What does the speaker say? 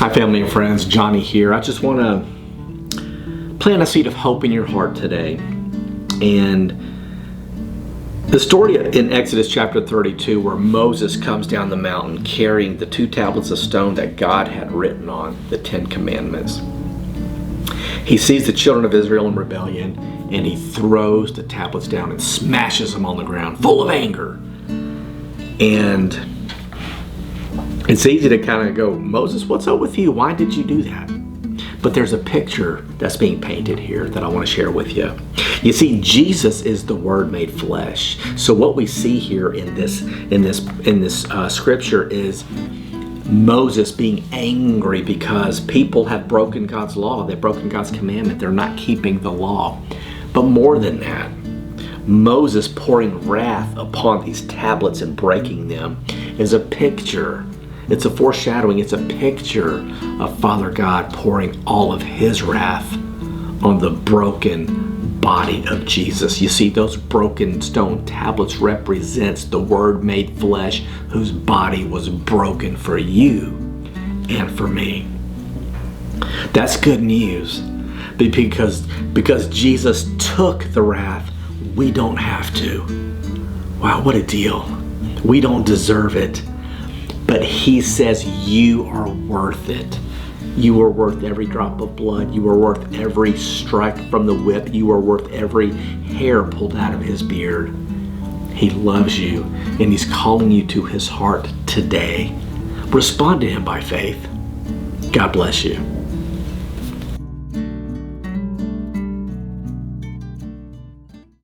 Hi family and friends, Johnny here. I just want to plant a seed of hope in your heart today. And the story in Exodus chapter 32 where Moses comes down the mountain carrying the 2 tablets of stone that God had written on, the 10 commandments. He sees the children of Israel in rebellion and he throws the tablets down and smashes them on the ground, full of anger. And it's easy to kind of go, Moses, what's up with you? Why did you do that? But there's a picture that's being painted here that I want to share with you. You see, Jesus is the Word made flesh. So what we see here in this scripture is Moses being angry because people have broken God's law. They've broken God's commandment. They're not keeping the law. But more than that, Moses pouring wrath upon these tablets and breaking them is a picture. It's a foreshadowing. It's a picture of Father God pouring all of His wrath on the broken body of Jesus. You see, those broken stone tablets represents the Word made flesh whose body was broken for you and for me. That's good news because Jesus took the wrath. We don't have to. Wow, what a deal. We don't deserve it. But He says you are worth it. You are worth every drop of blood. You are worth every strike from the whip. You are worth every hair pulled out of His beard. He loves you and He's calling you to His heart today. Respond to Him by faith. God bless you.